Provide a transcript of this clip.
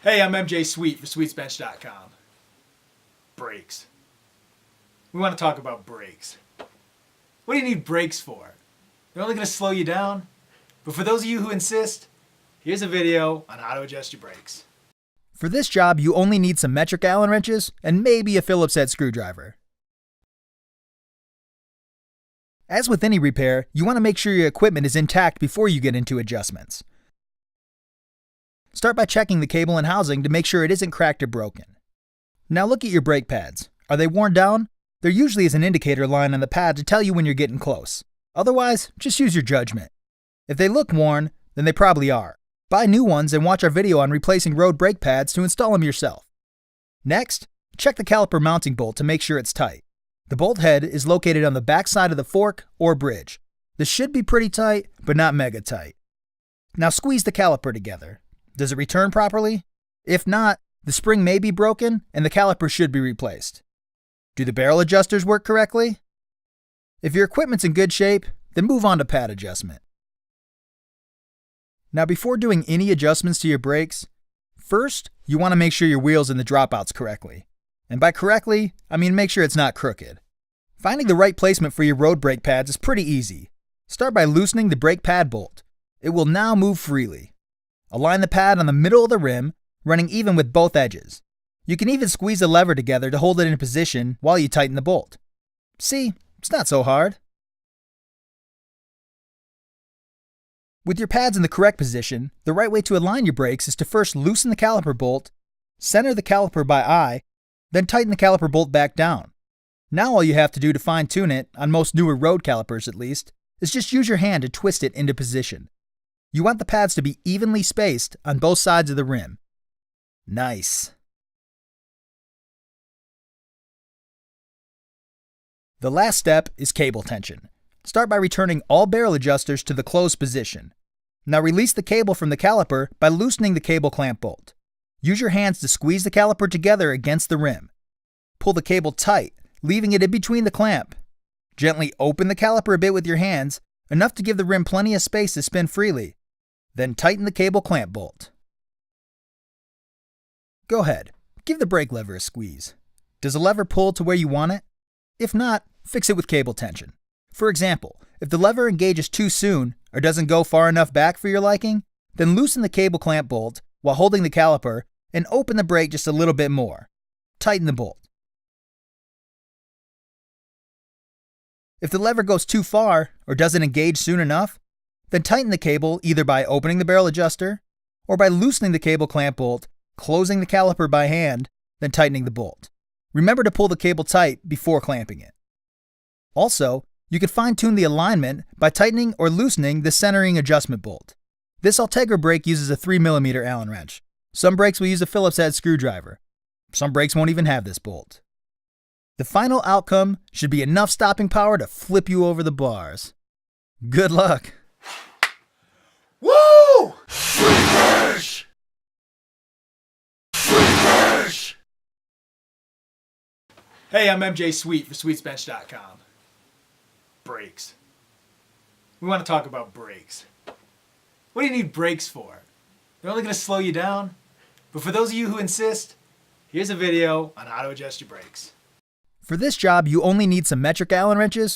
Hey, I'm MJ Sweet for SweetsBench.com. Brakes. We want to talk about brakes. What do you need brakes for? They're only going to slow you down. But for those of you who insist, here's a video on how to adjust your brakes. For this job, you only need some metric Allen wrenches and maybe a Phillips head screwdriver. As with any repair, you want to make sure your equipment is intact before you get into adjustments. Start by checking the cable and housing to make sure it isn't cracked or broken. Now look at your brake pads. Are they worn down? There usually is an indicator line on the pad to tell you when you're getting close. Otherwise, just use your judgment. If they look worn, then they probably are. Buy new ones and watch our video on replacing road brake pads to install them yourself. Next, check the caliper mounting bolt to make sure it's tight. The bolt head is located on the back side of the fork or bridge. This should be pretty tight, but not mega tight. Now squeeze the caliper together. Does it return properly? If not, the spring may be broken and the caliper should be replaced. Do the barrel adjusters work correctly? If your equipment's in good shape, then move on to pad adjustment. Now before doing any adjustments to your brakes, first you want to make sure your wheel's in the dropouts correctly. And by correctly, I mean make sure it's not crooked. Finding the right placement for your road brake pads is pretty easy. Start by loosening the brake pad bolt. It will now move freely. Align the pad on the middle of the rim, running even with both edges. You can even squeeze the lever together to hold it in position while you tighten the bolt. See, it's not so hard. With your pads in the correct position, the right way to align your brakes is to first loosen the caliper bolt, center the caliper by eye, then tighten the caliper bolt back down. Now all you have to do to fine-tune it, on most newer road calipers at least, is just use your hand to twist it into position. You want the pads to be evenly spaced on both sides of the rim. Nice. The last step is cable tension. Start by returning all barrel adjusters to the closed position. Now release the cable from the caliper by loosening the cable clamp bolt. Use your hands to squeeze the caliper together against the rim. Pull the cable tight, leaving it in between the clamp. Gently open the caliper a bit with your hands, enough to give the rim plenty of space to spin freely. Then tighten the cable clamp bolt. Go ahead, give the brake lever a squeeze. Does the lever pull to where you want it? If not, fix it with cable tension. For example, if the lever engages too soon or doesn't go far enough back for your liking, then loosen the cable clamp bolt while holding the caliper and open the brake just a little bit more. Tighten the bolt. If the lever goes too far or doesn't engage soon enough, then tighten the cable either by opening the barrel adjuster or by loosening the cable clamp bolt, closing the caliper by hand, then tightening the bolt. Remember to pull the cable tight before clamping it. Also, you can fine-tune the alignment by tightening or loosening the centering adjustment bolt. This Ultegra brake uses a 3mm Allen wrench. Some brakes will use a Phillips head screwdriver. Some brakes won't even have this bolt. The final outcome should be enough stopping power to flip you over the bars. Good luck! Woo! Sweetbench! Sweetbench! Hey, I'm MJ Sweet for SweetsBench.com. Brakes. We want to talk about brakes. What do you need brakes for? They're only going to slow you down. But for those of you who insist, here's a video on how to adjust your brakes. For this job, you only need some metric Allen wrenches